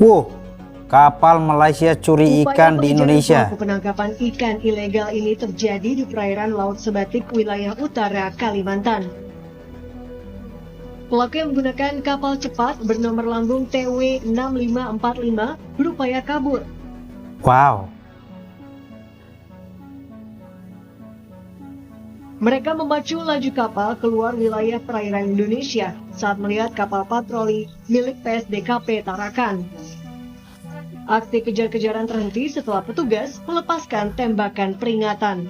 Wow, kapal Malaysia curi ikan di Indonesia. Penangkapan ikan ilegal ini terjadi di perairan Laut Sebatik, wilayah utara Kalimantan. Pelaku yang menggunakan kapal cepat bernomor lambung TW 6545 berupaya kabur. Wow. Mereka memacu laju kapal keluar wilayah perairan Indonesia saat melihat kapal patroli milik PSDKP Tarakan. Aksi kejar-kejaran terhenti setelah petugas melepaskan tembakan peringatan.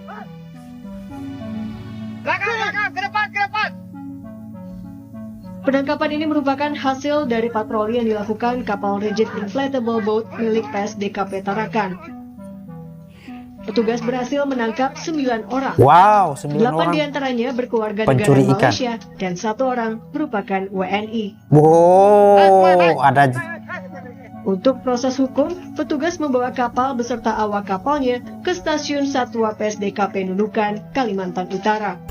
Belakang, ke depan! Penangkapan ini merupakan hasil dari patroli yang dilakukan kapal rigid inflatable boat milik PSDKP Tarakan. Petugas berhasil menangkap 9 orang. Wow, 9 8 orang. diantaranya berkeluarga Pencuri negara ikan. Malaysia dan 1 orang merupakan WNI. Wow, ada. Untuk proses hukum, petugas membawa kapal beserta awak kapalnya ke Stasiun Satwa PSDKP Nunukan, Kalimantan Utara.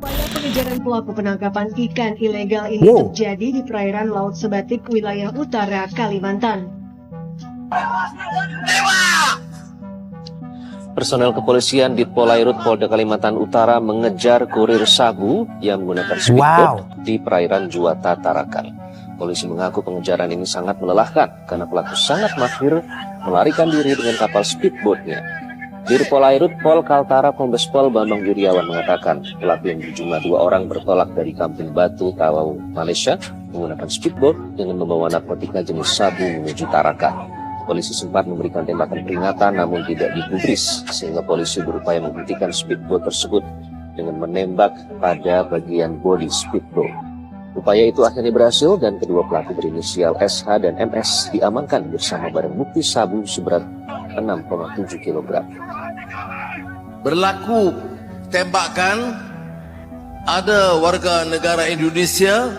Upaya pengejaran pelaku penangkapan ikan ilegal ini terjadi di perairan Laut Sebatik, wilayah utara Kalimantan. Personel kepolisian di Polairut Polda Kalimantan Utara mengejar kurir sabu yang menggunakan speedboat di perairan Juwata Tarakan. Polisi mengaku pengejaran ini sangat melelahkan karena pelaku sangat mahir melarikan diri dengan kapal speedboatnya. Dir Polairut Pol Kaltara Kombes Pol Bambang Yuryawan mengatakan pelaku yang berjumlah 2 orang bertolak dari Kampung Batu, Tawau, Malaysia menggunakan speedboat dengan membawa narkotika jenis sabu menuju Tarakan. Polisi sempat memberikan tembakan peringatan namun tidak digubris sehingga polisi berupaya menghentikan speedboat tersebut dengan menembak pada bagian bodi speedboat. Upaya itu akhirnya berhasil dan kedua pelaku berinisial SH dan MS diamankan bersama barang bukti sabu seberat 6,7 kg. Berlaku tembakan, ada warga negara Indonesia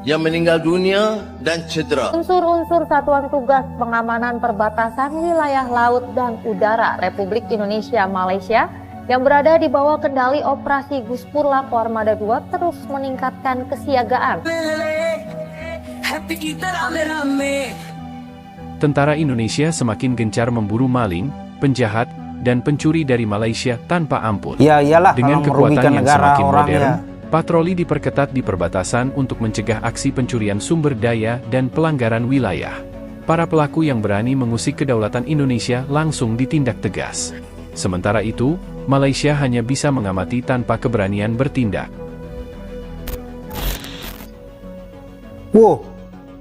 yang meninggal dunia dan cedera. Unsur-unsur Satuan Tugas Pengamanan Perbatasan Wilayah Laut dan Udara Republik Indonesia Malaysia yang berada di bawah kendali Operasi Guspurla Armada 2 terus meningkatkan kesiagaan. Tentara Indonesia semakin gencar memburu maling, penjahat, dan pencuri dari Malaysia tanpa ampun. Ya iyalah, dengan kalau kekuatan merugikan yang negara semakin orang modern, ya. patroli diperketat di perbatasan untuk mencegah aksi pencurian sumber daya dan pelanggaran wilayah. Para pelaku yang berani mengusik kedaulatan Indonesia langsung ditindak tegas. Sementara itu, Malaysia hanya bisa mengamati tanpa keberanian bertindak. Wow,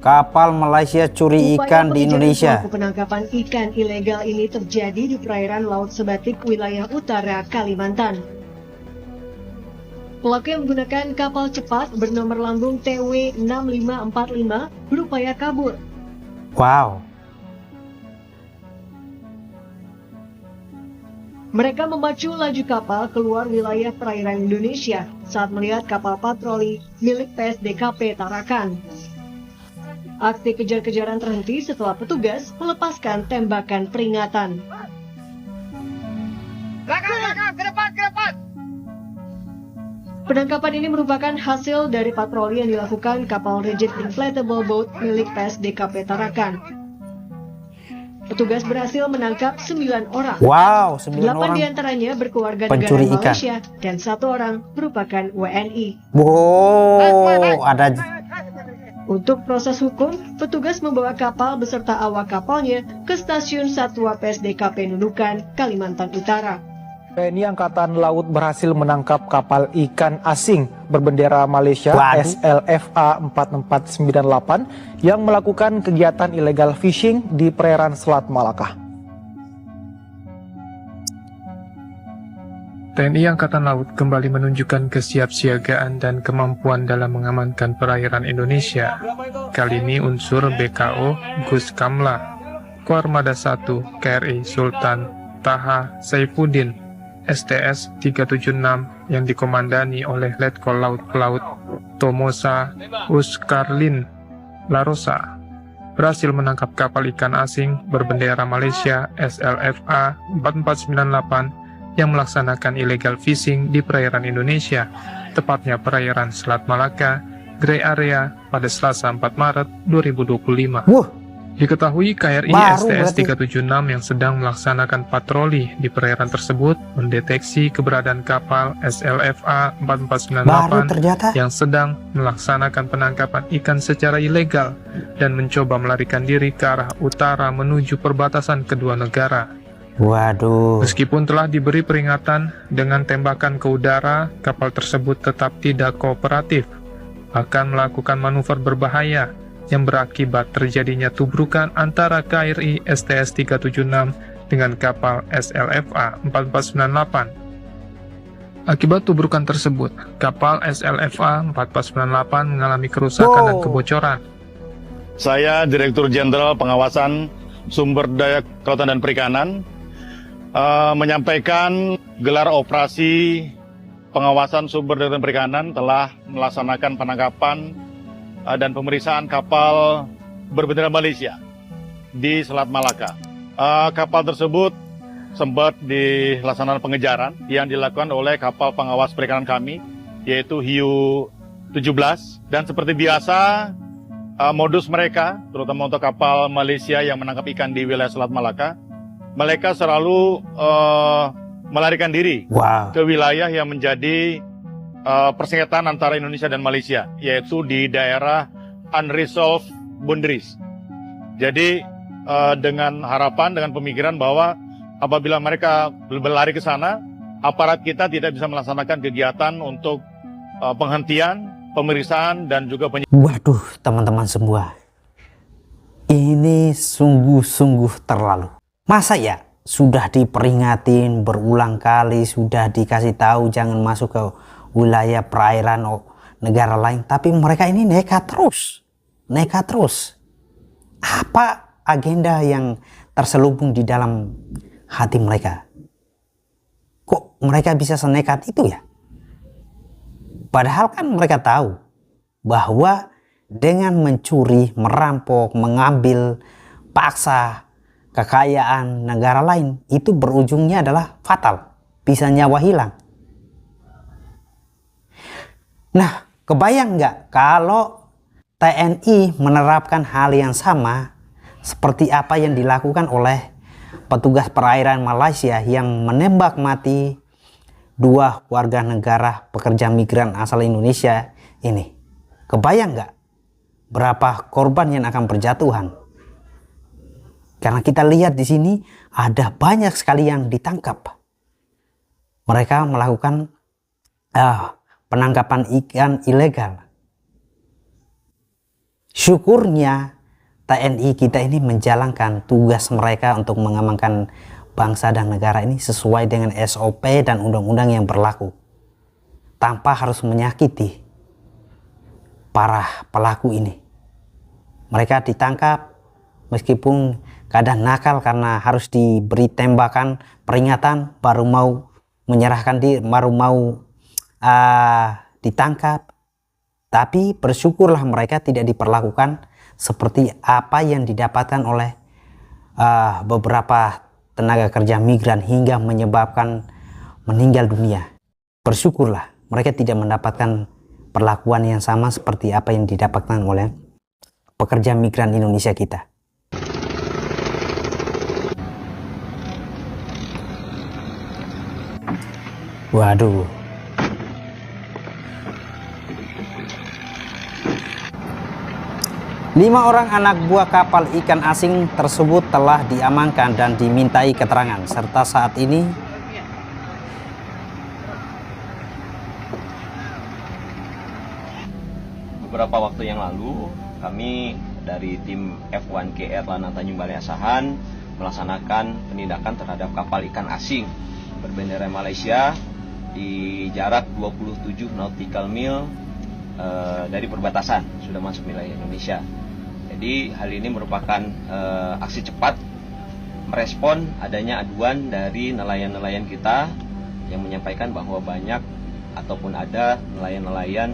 kapal Malaysia curi ikan di Indonesia. Pelaku penangkapan ikan ilegal ini terjadi di perairan Laut Sebatik, wilayah utara Kalimantan. Pelaku yang menggunakan kapal cepat bernomor lambung TW 6545 berupaya kabur. Wow. Mereka memacu laju kapal keluar wilayah perairan Indonesia saat melihat kapal patroli milik PSDKP Tarakan. Aksi kejar-kejaran terhenti setelah petugas melepaskan tembakan peringatan. Belakang, ke depan! Penangkapan ini merupakan hasil dari patroli yang dilakukan kapal rigid inflatable boat milik PSDKP Tarakan. Petugas berhasil menangkap 9 orang. Wow, 9 8 orang. diantaranya berkeluarga Pencuri negara ikan. Malaysia dan 1 orang merupakan WNI. Wow, ada. Untuk proses hukum, petugas membawa kapal beserta awak kapalnya ke Stasiun Satwa PSDKP Nunukan, Kalimantan Utara. TNI Angkatan Laut berhasil menangkap kapal ikan asing berbendera Malaysia SLFA 4498 yang melakukan kegiatan illegal fishing di perairan Selat Malaka. TNI Angkatan Laut kembali menunjukkan kesiapsiagaan dan kemampuan dalam mengamankan perairan Indonesia. Kali ini unsur BKO Gus Kamla, Koarmada 1 KRI Sultan Taha Saifuddin STS 376 yang dikomandani oleh Letkol Laut Pelaut Tomosa Uskarlin La Rosa berhasil menangkap kapal ikan asing berbendera Malaysia SLFA 4498 yang melaksanakan illegal fishing di perairan Indonesia, tepatnya perairan Selat Malaka, Grey Area pada Selasa 4 Maret 2025. Diketahui KRI STS 376 yang sedang melaksanakan patroli di perairan tersebut mendeteksi keberadaan kapal SLFA 4498 yang sedang melaksanakan penangkapan ikan secara ilegal dan mencoba melarikan diri ke arah utara menuju perbatasan kedua negara. Waduh. Meskipun telah diberi peringatan dengan tembakan ke udara, kapal tersebut tetap tidak kooperatif, bahkan melakukan manuver berbahaya yang berakibat terjadinya tubrukan antara KRI STS 376 dengan kapal SLFA 4498. Akibat tubrukan tersebut, kapal SLFA 4498 mengalami kerusakan dan kebocoran. Saya Direktur Jenderal Pengawasan Sumber Daya Kelautan dan Perikanan menyampaikan gelar operasi pengawasan sumber daya dan perikanan telah melaksanakan penangkapan dan pemeriksaan kapal berbendera Malaysia di Selat Malaka. Kapal tersebut sempat dilaksanakan pengejaran yang dilakukan oleh kapal pengawas perikanan kami, yaitu Hiu 17. Dan seperti biasa, modus mereka, terutama untuk kapal Malaysia yang menangkap ikan di wilayah Selat Malaka, mereka selalu melarikan diri ke wilayah yang menjadi persengketaan antara Indonesia dan Malaysia, yaitu di daerah unresolved boundaries. Jadi dengan harapan, dengan pemikiran bahwa apabila mereka berlari ke sana, aparat kita tidak bisa melaksanakan kegiatan untuk penghentian, pemeriksaan, dan juga Waduh, teman-teman semua, ini sungguh-sungguh terlalu. Masa ya sudah diperingatin berulang kali, sudah dikasih tahu jangan masuk ke wilayah perairan negara lain, tapi mereka ini nekat terus. Apa agenda yang terselubung di dalam hati mereka? Kok mereka bisa senekat itu ya? Padahal kan mereka tahu bahwa dengan mencuri, merampok, mengambil paksa kekayaan negara lain, itu berujungnya adalah fatal, bisa nyawa hilang. Nah, kebayang nggak kalau TNI menerapkan hal yang sama seperti apa yang dilakukan oleh petugas perairan Malaysia yang menembak mati 2 warga negara pekerja migran asal Indonesia ini? Kebayang nggak berapa korban yang akan berjatuhan? Karena kita lihat di sini ada banyak sekali yang ditangkap. Mereka melakukan penangkapan ikan ilegal. Syukurnya TNI kita ini menjalankan tugas mereka untuk mengamankan bangsa dan negara ini sesuai dengan SOP dan undang-undang yang berlaku, tanpa harus menyakiti para pelaku ini. Mereka ditangkap meskipun kadang nakal karena harus diberi tembakan peringatan baru mau menyerahkan diri, baru mau ditangkap. Tapi bersyukurlah mereka tidak diperlakukan seperti apa yang didapatkan oleh beberapa tenaga kerja migran hingga menyebabkan meninggal dunia. Bersyukurlah mereka tidak mendapatkan perlakuan yang sama seperti apa yang didapatkan oleh pekerja migran Indonesia kita. Waduh. Lima orang anak buah kapal ikan asing tersebut telah diamankan dan dimintai keterangan, serta saat ini beberapa waktu yang lalu kami dari tim F1KR Lanang Tanjung Balai Asahan melaksanakan penindakan terhadap kapal ikan asing berbendera Malaysia di jarak 27 nautical mil dari perbatasan sudah masuk wilayah Indonesia. Jadi hal ini merupakan aksi cepat merespon adanya aduan dari nelayan-nelayan kita yang menyampaikan bahwa banyak ataupun ada nelayan-nelayan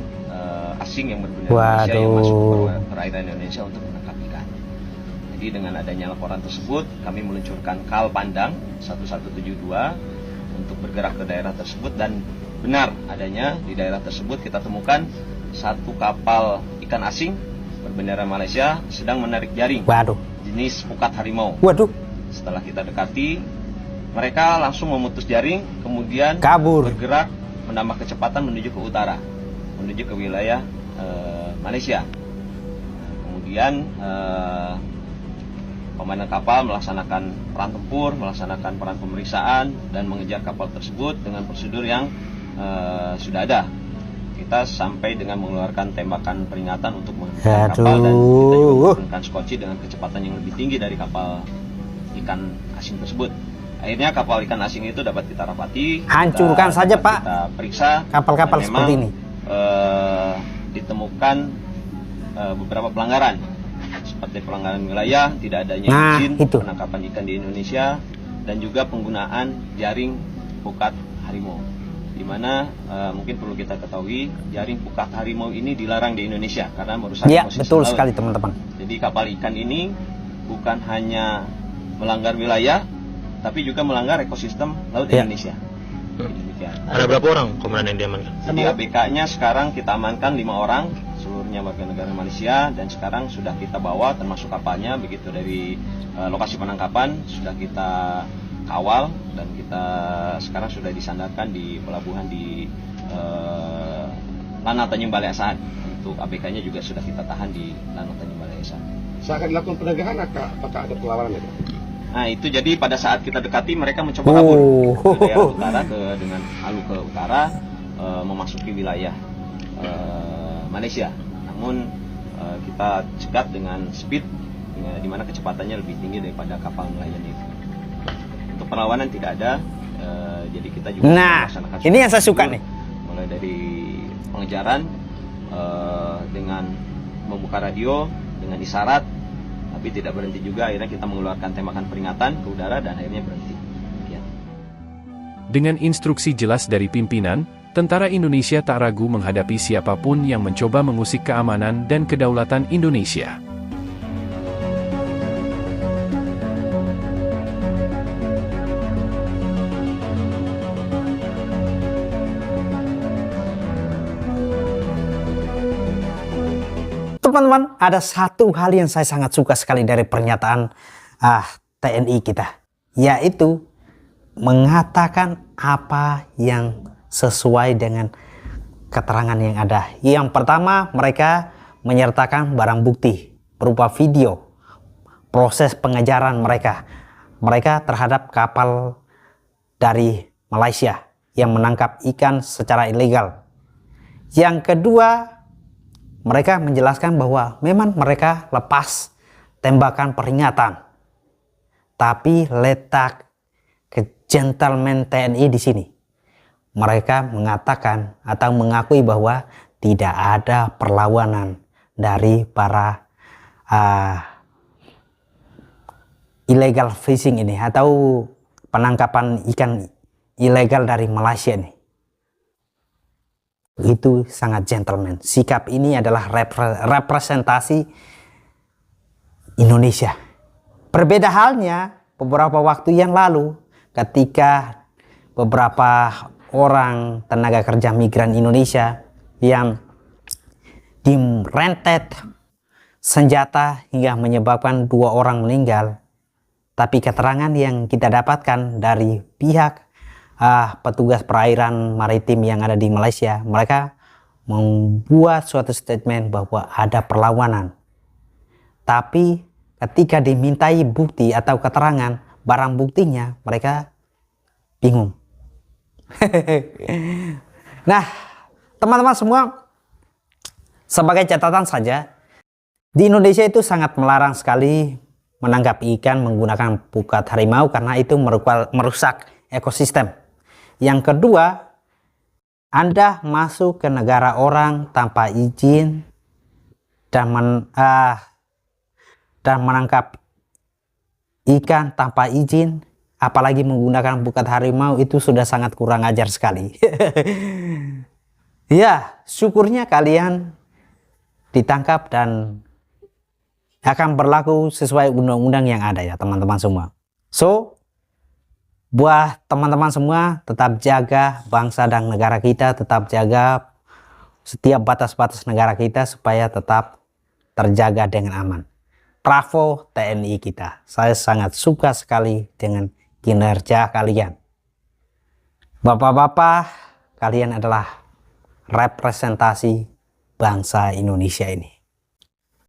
asing yang berbendera Malaysia yang masuk ke perairan Indonesia untuk menangkap ikan. Jadi dengan adanya laporan tersebut, kami meluncurkan KAL Pandang 1172 untuk bergerak ke daerah tersebut, dan benar adanya di daerah tersebut kita temukan satu kapal ikan asing berbendera Malaysia sedang menarik jaring jenis pukat harimau. Setelah kita dekati, mereka langsung memutus jaring, kemudian bergerak menambah kecepatan menuju ke utara, menuju ke wilayah Malaysia. Kemudian komandan kapal melaksanakan peran tempur, melaksanakan peran pemeriksaan, dan mengejar kapal tersebut dengan prosedur yang sudah ada. Kita sampai dengan mengeluarkan tembakan peringatan untuk menghentikan kapal, dan kita juga menurunkan skoci dengan kecepatan yang lebih tinggi dari kapal ikan asing tersebut. Akhirnya kapal ikan asing itu dapat kita rapati, hancurkan saja Pak, kita periksa kapal-kapal seperti ini. Ditemukan beberapa pelanggaran, seperti pelanggaran wilayah, tidak adanya izin penangkapan ikan di Indonesia, dan juga penggunaan jaring pukat harimau. Di mana mungkin perlu kita ketahui, jaring pukat harimau ini dilarang di Indonesia karena merusak ekosistem betul laut. sekali teman-teman. Jadi kapal ikan ini bukan hanya melanggar wilayah, tapi juga melanggar ekosistem laut Indonesia. Ada berapa orang komandan yang diamankan? Jadi ABK-nya sekarang kita amankan 5 orang, seluruhnya warga negara Malaysia, dan sekarang sudah kita bawa termasuk kapalnya, begitu dari lokasi penangkapan sudah kita kawal, dan kita sekarang sudah disandarkan di pelabuhan di Lanao Tanjung Balai Asahan. Untuk ABK-nya juga sudah kita tahan di Lanao Tanjung Balai Asahan. Saat dilakukan penegakan, apakah ada perlawanan? Nah itu jadi pada saat kita dekati, mereka mencoba kabur ke daerah utara, dengan halu ke utara, memasuki wilayah Malaysia. Namun kita cegat dengan speed di mana kecepatannya lebih tinggi daripada kapal nelayan itu. Untuk perlawanan tidak ada, jadi kita juga melaksanakan. Ini yang saya suka nih. Mulai dari pengejaran dengan membuka radio dengan isyarat, tapi tidak berhenti juga. Akhirnya kita mengeluarkan tembakan peringatan ke udara dan akhirnya berhenti. Dengan instruksi jelas dari pimpinan, tentara Indonesia tak ragu menghadapi siapapun yang mencoba mengusik keamanan dan kedaulatan Indonesia. Teman-teman, ada satu hal yang saya sangat suka sekali dari pernyataan TNI kita, yaitu mengatakan apa yang sesuai dengan keterangan yang ada. Yang pertama, mereka menyertakan barang bukti berupa video proses pengejaran mereka terhadap kapal dari Malaysia yang menangkap ikan secara ilegal. Yang kedua, mereka menjelaskan bahwa memang mereka lepas tembakan peringatan, tapi letak ke gentleman TNI di sini. Mereka mengatakan atau mengakui bahwa tidak ada perlawanan dari para illegal fishing ini atau penangkapan ikan ilegal dari Malaysia ini. Itu sangat gentleman. Sikap ini adalah representasi Indonesia. Berbeda halnya beberapa waktu yang lalu ketika beberapa orang tenaga kerja migran Indonesia yang direntet senjata hingga menyebabkan 2 orang meninggal. Tapi keterangan yang kita dapatkan dari pihak petugas perairan maritim yang ada di Malaysia, mereka membuat suatu statement bahwa ada perlawanan. Tapi ketika dimintai bukti atau keterangan barang buktinya, mereka bingung. Nah, teman-teman semua, sebagai catatan saja, di Indonesia itu sangat melarang sekali menangkap ikan menggunakan pukat harimau karena itu merusak ekosistem. Yang kedua, Anda masuk ke negara orang tanpa izin dan menangkap ikan tanpa izin, apalagi menggunakan pukat harimau, itu sudah sangat kurang ajar sekali. Ya, syukurnya kalian ditangkap dan akan berlaku sesuai undang-undang yang ada ya teman-teman semua. So, buat teman-teman semua tetap jaga bangsa dan negara kita, tetap jaga setiap batas-batas negara kita supaya tetap terjaga dengan aman. Bravo TNI kita. Saya sangat suka sekali dengan kinerja kalian. Bapak-bapak, kalian adalah representasi bangsa Indonesia ini.